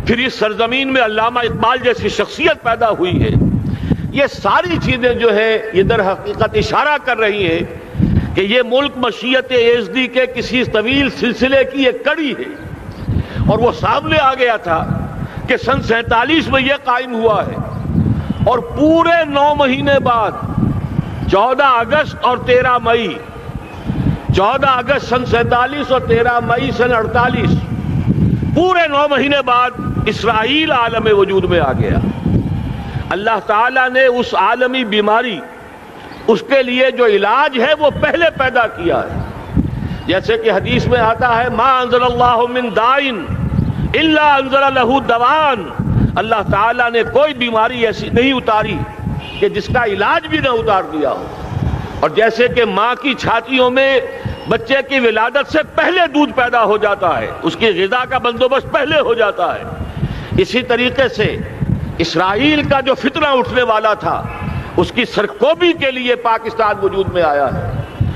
پھر اس سرزمین میں علامہ اقبال جیسی شخصیت پیدا ہوئی ہے. یہ ساری چیزیں جو ہے یہ در حقیقت اشارہ کر رہی ہیں کہ یہ ملک مشیت ایزدی کے کسی طویل سلسلے کی ایک کڑی ہے، اور وہ سامنے آ گیا تھا کہ سن 47 میں یہ قائم ہوا ہے، اور پورے 9 مہینے بعد 14 اگست اور 13 مئی 14 اگست سن 47 اور 13 مئی سن 48 پورے 9 مہینے بعد اسرائیل عالم وجود میں آ گیا. اللہ تعالیٰ نے اس عالمی بیماری، اس کے لیے جو علاج ہے وہ پہلے پیدا کیا ہے. جیسے کہ حدیث میں آتا ہے ما انزل اللہ من دائن الا انزل لہ دوان، اللہ تعالیٰ نے کوئی بیماری ایسی نہیں اتاری کہ جس کا علاج بھی نہ اتار دیا ہو. اور جیسے کہ ماں کی چھاتیوں میں بچے کی ولادت سے پہلے دودھ پیدا ہو جاتا ہے، اس کی غذا کا بندوبست پہلے ہو جاتا ہے، اسی طریقے سے اسرائیل کا جو فتنہ اٹھنے والا تھا اس کی سرکوبی کے لیے پاکستان وجود میں آیا ہے.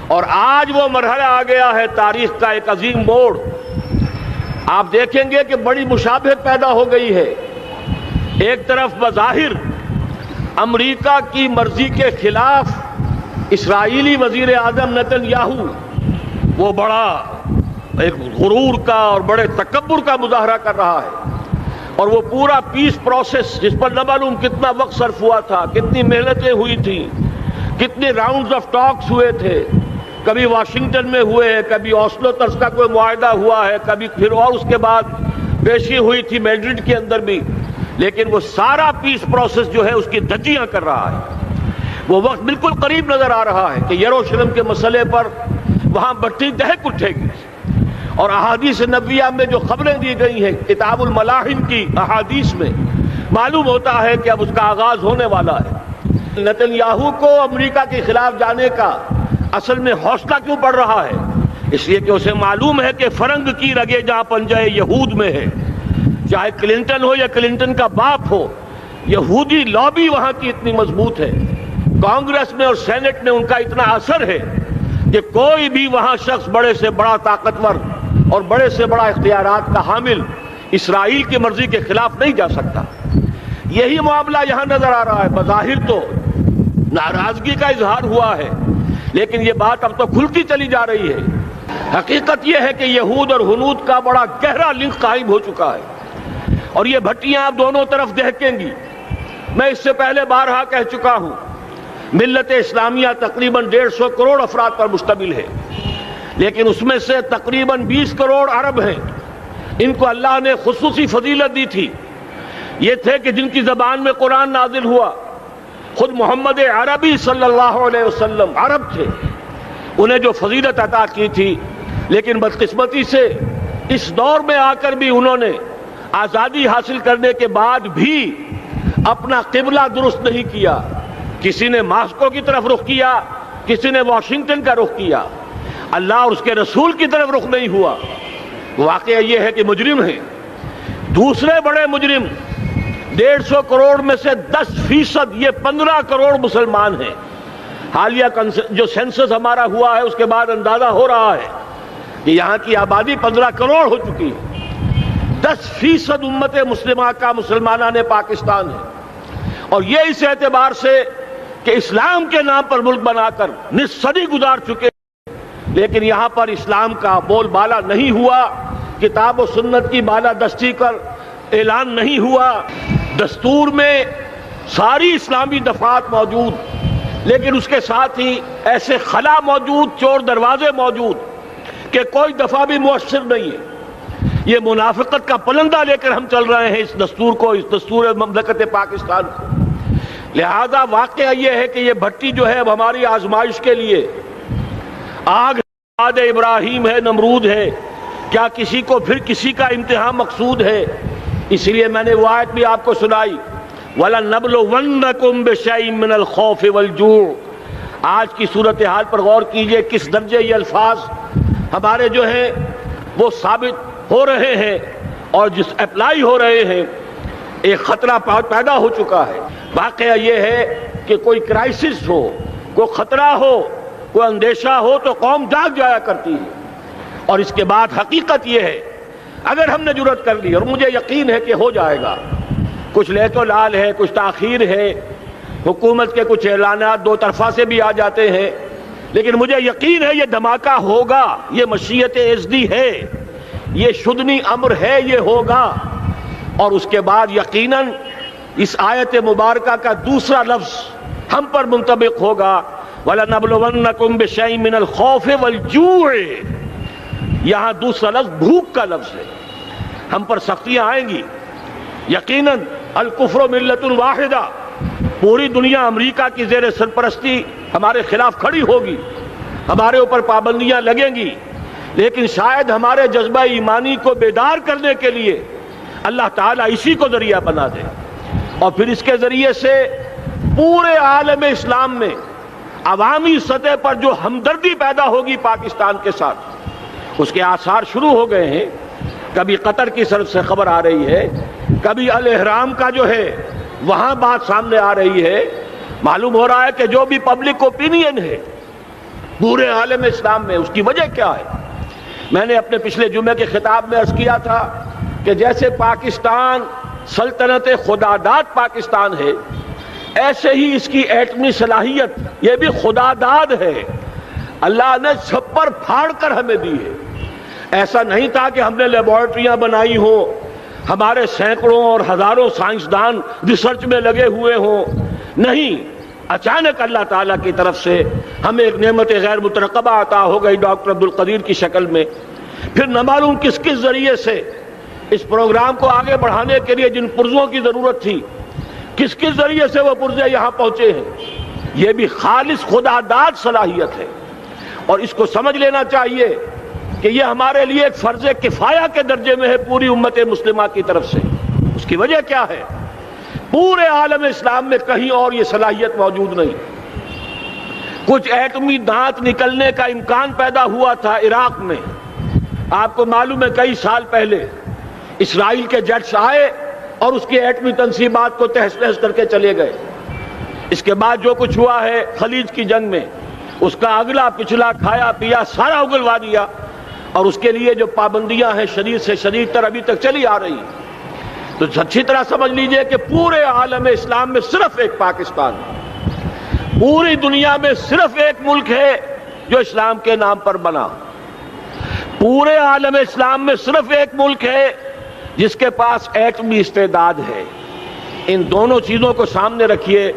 اور آج وہ مرحلہ آ گیا ہے، تاریخ کا ایک عظیم موڑ. آپ دیکھیں گے کہ بڑی مشابہت پیدا ہو گئی ہے. ایک طرف بظاہر امریکہ کی مرضی کے خلاف اسرائیلی وزیر اعظم نتن یاہو وہ بڑا ایک غرور کا اور بڑے تکبر کا مظاہرہ کر رہا ہے، اور وہ پورا پیس پروسیس جس پر نہ معلوم کتنا وقت صرف ہوا تھا، کتنی محنتیں ہوئی تھیں، کتنے راؤنڈز آف ٹاکس ہوئے تھے، کبھی واشنگٹن میں ہوئے ہیں، کبھی اوسلو طرز کا کوئی معاہدہ ہوا ہے، کبھی پھر اور اس کے بعد پیشی ہوئی تھی میڈرڈ کے اندر بھی، لیکن وہ سارا پیس پروسیس جو ہے اس کی دھجیاں کر رہا ہے. وہ وقت بالکل قریب نظر آ رہا ہے کہ یروشلم کے مسئلے پر وہاں بٹی دہک اٹھے گی. اور احادیث نبویہ میں جو خبریں دی گئی ہیں کتاب الملاحم کی احادیث میں معلوم ہوتا ہے کہ اب اس کا آغاز ہونے والا ہے. نتن یاہو کو امریکہ کے خلاف جانے کا اصل میں حوصلہ کیوں بڑھ رہا ہے؟ اس لیے کہ اسے معلوم ہے کہ فرنگ کی رگیں جہاں پنجہ یہود میں ہے، چاہے کلنٹن ہو یا کلنٹن کا باپ ہو، یہودی لابی وہاں کی اتنی مضبوط ہے، کانگریس میں اور سینٹ میں ان کا اتنا اثر ہے کہ کوئی بھی وہاں شخص بڑے سے بڑا طاقتور اور بڑے سے بڑا اختیارات کا حامل اسرائیل کی مرضی کے خلاف نہیں جا سکتا. یہی معاملہ یہاں نظر آ رہا ہے. بظاہر تو ناراضگی کا اظہار ہوا ہے، لیکن یہ بات اب تو کھلتی چلی جا رہی ہے. حقیقت یہ ہے کہ یہود اور ہنود کا بڑا گہرا لنک قائم ہو چکا ہے، اور یہ بھٹیاں اب دونوں طرف دہکیں گی. میں اس سے پہلے بارہا کہہ چکا ہوں، ملت اسلامیہ تقریباً 150 کروڑ افراد پر مشتمل ہے، لیکن اس میں سے تقریباً 20 کروڑ عرب ہیں. ان کو اللہ نے خصوصی فضیلت دی تھی. یہ تھے کہ جن کی زبان میں قرآن نازل ہوا، خود محمد عربی صلی اللہ علیہ وسلم عرب تھے، انہیں جو فضیلت عطا کی تھی. لیکن بدقسمتی سے اس دور میں آ کر بھی انہوں نے آزادی حاصل کرنے کے بعد بھی اپنا قبلہ درست نہیں کیا. کسی نے ماسکو کی طرف رخ کیا، کسی نے واشنگٹن کا رخ کیا، اللہ اور اس کے رسول کی طرف رخ نہیں ہوا. واقعہ یہ ہے کہ مجرم ہیں. دوسرے بڑے مجرم 150 کروڑ میں سے 10%، یہ 15 کروڑ مسلمان ہیں. حالیہ جو سینسس ہمارا ہوا ہے اس کے بعد اندازہ ہو رہا ہے کہ یہاں کی آبادی 15 کروڑ ہو چکی ہے. 10% امت مسلمہ کا مسلمانان پاکستان ہے، اور یہ اس اعتبار سے کہ اسلام کے نام پر ملک بنا کر نصف صدی گزار چکے، لیکن یہاں پر اسلام کا بول بالا نہیں ہوا، کتاب و سنت کی بالا دستی کر اعلان نہیں ہوا. دستور میں ساری اسلامی دفعات موجود، لیکن اس کے ساتھ ہی ایسے خلا موجود، چور دروازے موجود کہ کوئی دفعہ بھی مؤثر نہیں ہے. یہ منافقت کا پلندہ لے کر ہم چل رہے ہیں اس دستور کو، اس دستور مملکت پاکستان کو. لہذا واقعہ یہ ہے کہ یہ بھٹی جو ہے اب ہماری آزمائش کے لیے آگ ابراہیم ہے، نمرود ہے. کیا کسی کو پھر کسی کا امتحان مقصود ہے؟ اس لیے میں نے وہ آیت بھی آپ کو سنائی، وَلَنَبْلُوَنَّكُمْ بِشَيْءٍ مِّنَ الْخَوْفِ وَالْجُوعِ. آج کی صورتحال پر غور کیجئے، کس درجے یہ الفاظ ہمارے جو ہیں وہ ثابت ہو رہے ہیں اور جس اپلائی ہو رہے ہیں. ایک خطرہ پیدا ہو چکا ہے. واقعہ یہ ہے کہ کوئی کرائسس ہو، کوئی خطرہ ہو، کوئی اندیشہ ہو تو قوم جاگ جایا کرتی ہے. اور اس کے بعد حقیقت یہ ہے اگر ہم نے جرأت کر لی، اور مجھے یقین ہے کہ ہو جائے گا، کچھ لیت و لال ہے، کچھ تاخیر ہے، حکومت کے کچھ اعلانات دو طرفہ سے بھی آ جاتے ہیں، لیکن مجھے یقین ہے یہ دھماکہ ہوگا، یہ مشیت اعزدی ہے، یہ شدنی امر ہے، یہ ہوگا۔ اور اس کے بعد یقیناً اس آیت مبارکہ کا دوسرا لفظ ہم پر منطبق ہوگا، وَلَنَبْلُوَنَّكُمْ بِشَيْءٍ مِّنَ الْخَوْفِ وَالْجُوعِ۔ یہاں دوسرا لفظ بھوک کا لفظ ہے، ہم پر سختیاں آئیں گی یقیناً۔ الکفر ملت واحدہ، پوری دنیا امریکہ کی زیر سرپرستی ہمارے خلاف کھڑی ہوگی، ہمارے اوپر پابندیاں لگیں گی، لیکن شاید ہمارے جذبہ ایمانی کو بیدار کرنے کے لیے اللہ تعالیٰ اسی کو ذریعہ بنا دے، اور پھر اس کے ذریعے سے پورے عالم اسلام میں عوامی سطح پر جو ہمدردی پیدا ہوگی پاکستان کے ساتھ، اس کے آثار شروع ہو گئے ہیں۔ کبھی قطر کی طرف سے خبر آ رہی ہے، کبھی الاحرام کا جو ہے وہاں بات سامنے آ رہی ہے۔ معلوم ہو رہا ہے کہ جو بھی پبلک اوپینین ہے پورے عالم اسلام میں، اس کی وجہ کیا ہے؟ میں نے اپنے پچھلے جمعے کے خطاب میں عرض کیا تھا کہ جیسے پاکستان سلطنت خداداد پاکستان ہے، ایسے ہی اس کی ایٹمی صلاحیت یہ بھی خداداد ہے، اللہ نے چھپر پھاڑ کر ہمیں دی ہے۔ ایسا نہیں تھا کہ ہم نے لیبارٹریاں بنائی ہوں، ہمارے سینکڑوں اور ہزاروں سائنسدان ریسرچ میں لگے ہوئے ہوں، نہیں، اچانک اللہ تعالیٰ کی طرف سے ہمیں ایک نعمت غیر مترقبہ عطا ہو گئی ڈاکٹر عبدالقدیر کی شکل میں۔ پھر نہ معلوم کس کس ذریعے سے اس پروگرام کو آگے بڑھانے کے لیے جن پرزوں کی ضرورت تھی، کس کس ذریعے سے وہ پرزے یہاں پہنچے ہیں۔ یہ بھی خالص خداداد صلاحیت ہے، اور اس کو سمجھ لینا چاہیے کہ یہ ہمارے لیے ایک فرض کفایہ کے درجے میں ہے پوری امت مسلمہ کی طرف سے۔ اس کی وجہ کیا ہے؟ پورے عالم اسلام میں کہیں اور یہ صلاحیت موجود نہیں۔ کچھ ایٹمی دانت نکلنے کا امکان پیدا ہوا تھا عراق میں، آپ کو معلوم ہے کئی سال پہلے اسرائیل کے جیٹس آئے اور اس کی ایٹمی تنصیبات کو تہس نہس کر کے چلے گئے۔ اس کے بعد جو کچھ ہوا ہے خلیج کی جنگ میں، اس کا اگلا پچھلا کھایا پیا سارا اگلوا دیا، اور اس کے لیے جو پابندیاں ہیں شدید سے شدید تر ابھی تک چلی آ رہی ہیں۔ تو اچھی طرح سمجھ لیجئے کہ پورے عالم اسلام میں صرف ایک پاکستان ہے، پوری دنیا میں صرف ایک ملک ہے جو اسلام کے نام پر بنا، پورے عالم اسلام میں صرف ایک ملک ہے جس کے پاس ایٹمی استعداد ہے۔ ان دونوں چیزوں کو سامنے رکھیے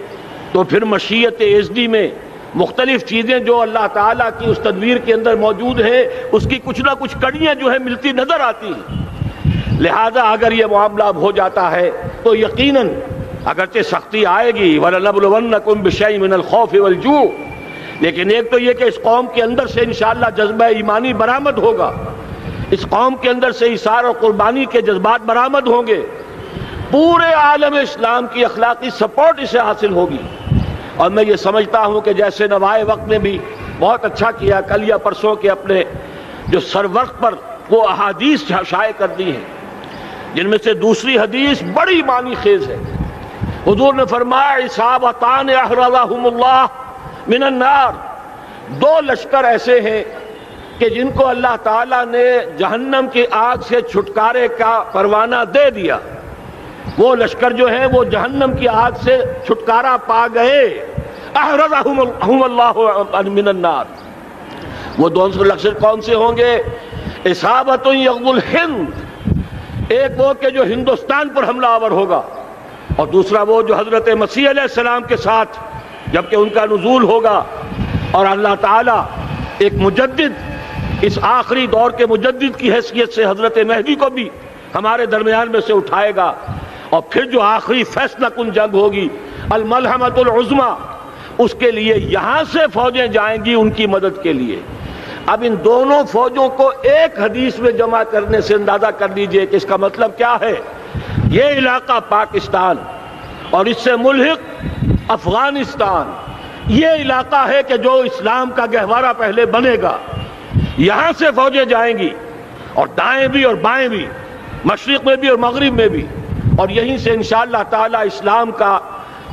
تو پھر مشیت اعزدی میں مختلف چیزیں جو اللہ تعالیٰ کی اس تدبیر کے اندر موجود ہیں، اس کی کچھ نہ کچھ کڑیاں جو ہے ملتی نظر آتی ہیں۔ لہذا اگر یہ معاملہ ہو جاتا ہے تو یقیناً اگرچہ سختی آئے گی، وَلَنَبْلُوَنَّكُمْ بِشَيْءٍ مِّنَ الْخَوْفِ وَالْجُوعِ، لیکن ایک تو یہ کہ اس قوم کے اندر سے انشاءاللہ جذبہ ایمانی برآمد ہوگا، اس قوم کے اندر سے ایثار اور قربانی کے جذبات برآمد ہوں گے، پورے عالم اسلام کی اخلاقی سپورٹ اسے حاصل ہوگی۔ اور میں یہ سمجھتا ہوں کہ جیسے نوائے وقت نے بھی بہت اچھا کیا، کل یا پرسوں کے اپنے جو سر وقت پر وہ احادیث شائع کر دی ہیں، جن میں سے دوسری حدیث بڑی معنی خیز ہے۔ حضور نے فرمایا اصابتان احرزہم اللہ من النار، دو لشکر ایسے ہیں کہ جن کو اللہ تعالیٰ نے جہنم کی آگ سے چھٹکارے کا پروانہ دے دیا، وہ لشکر جو ہیں وہ جہنم کی آگ سے چھٹکارا پا گئے، احرزہم اللہ من النار۔ وہ دونوں لشکر کون سے ہوں گے؟ اصابت یغزو الہند، ایک وہ کہ جو ہندوستان پر حملہ آور ہوگا، اور دوسرا وہ جو حضرت مسیح علیہ السلام کے ساتھ جبکہ ان کا نزول ہوگا، اور اللہ تعالیٰ ایک مجدد، اس آخری دور کے مجدد کی حیثیت سے حضرت مہدی کو بھی ہمارے درمیان میں سے اٹھائے گا، اور پھر جو آخری فیصلہ کن جنگ ہوگی الملحمۃ العظمیٰ، اس کے لیے یہاں سے فوجیں جائیں گی ان کی مدد کے لیے۔ اب ان دونوں فوجوں کو ایک حدیث میں جمع کرنے سے اندازہ کر لیجئے کہ اس کا مطلب کیا ہے۔ یہ علاقہ پاکستان اور اس سے ملحق افغانستان، یہ علاقہ ہے کہ جو اسلام کا گہوارہ پہلے بنے گا، یہاں سے فوجیں جائیں گی، اور دائیں بھی اور بائیں بھی، مشرق میں بھی اور مغرب میں بھی، اور یہیں سے انشاءاللہ تعالی اسلام کا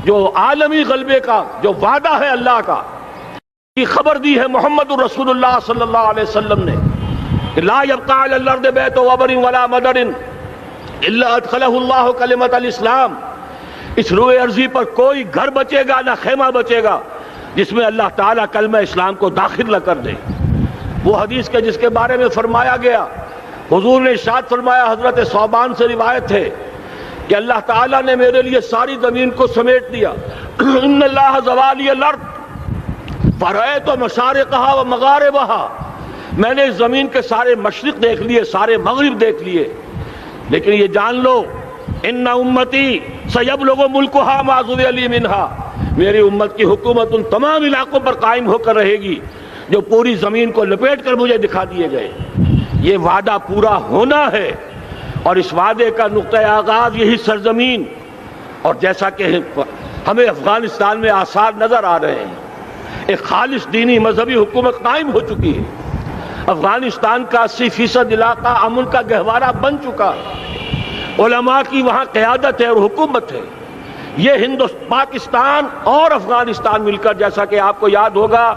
جو عالمی غلبے کا جو وعدہ ہے اللہ کا، کی خبر دی ہے محمد الرسول اللہ صلی اللہ علیہ وسلم نے، کہ لا یبقى علی الارض بیت وبر ولا مدر الا ادخلہ اللہ کلمۃ الاسلام، اس روئے ارضی پر کوئی گھر بچے گا نہ خیمہ بچے گا جس میں اللہ تعالیٰ کلمہ اسلام کو داخل نہ کر دے۔ وہ حدیث کے جس کے بارے میں فرمایا گیا، حضور نے ارشاد فرمایا، حضرت ثوبان سے روایت ہے کہ اللہ تعالیٰ نے میرے لیے ساری زمین کو سمیٹ دیا۔ ان اللہ زوالی الارض فرأیت مشارقہا و مغاربہا، میں نے اس زمین کے سارے مشرق دیکھ لیے، سارے مغرب دیکھ لیے، لیکن یہ جان لو ان امتی سیبلغ ملکہا ما ذُوِّ لِی منہا، میری امت کی حکومت ان تمام علاقوں پر قائم ہو کر رہے گی جو پوری زمین کو لپیٹ کر مجھے دکھا دیے گئے۔ یہ وعدہ پورا ہونا ہے، اور اس وعدے کا نقطہ آغاز یہی سرزمین، اور جیسا کہ ہمیں افغانستان میں آثار نظر آ رہے ہیں، ایک خالص دینی مذہبی حکومت قائم ہو چکی ہے۔ افغانستان کا 80% علاقہ امن کا گہوارہ بن چکا ہے، علماء کی وہاں قیادت ہے اور حکومت ہے۔ یہ پاکستان اور افغانستان مل کر، جیسا کہ آپ کو یاد ہوگا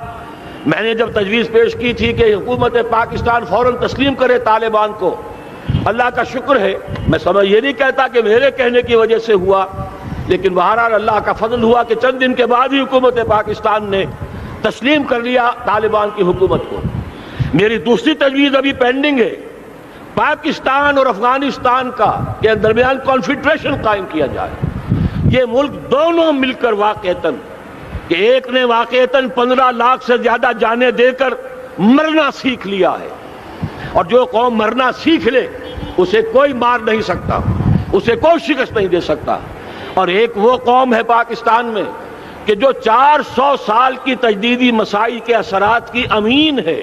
میں نے جب تجویز پیش کی تھی کہ حکومت پاکستان فوراً تسلیم کرے طالبان کو، اللہ کا شکر ہے، میں یہ نہیں کہتا کہ میرے کہنے کی وجہ سے ہوا، لیکن بہرحال اللہ کا فضل ہوا کہ چند دن کے بعد ہی حکومت پاکستان نے تسلیم کر لیا طالبان کی حکومت کو۔ میری دوسری تجویز ابھی پینڈنگ ہے، پاکستان اور افغانستان کے درمیان کانفیڈریشن قائم کیا جائے۔ یہ ملک دونوں مل کر واقعتاً، کہ ایک نے واقعتاً 15 لاکھ سے زیادہ جانیں دے کر مرنا سیکھ لیا ہے، اور جو قوم مرنا سیکھ لے اسے کوئی مار نہیں سکتا، اسے کوئی شکست نہیں دے سکتا، اور ایک وہ قوم ہے پاکستان میں کہ جو 400 سال کی تجدیدی مساعی کے اثرات کی امین ہے۔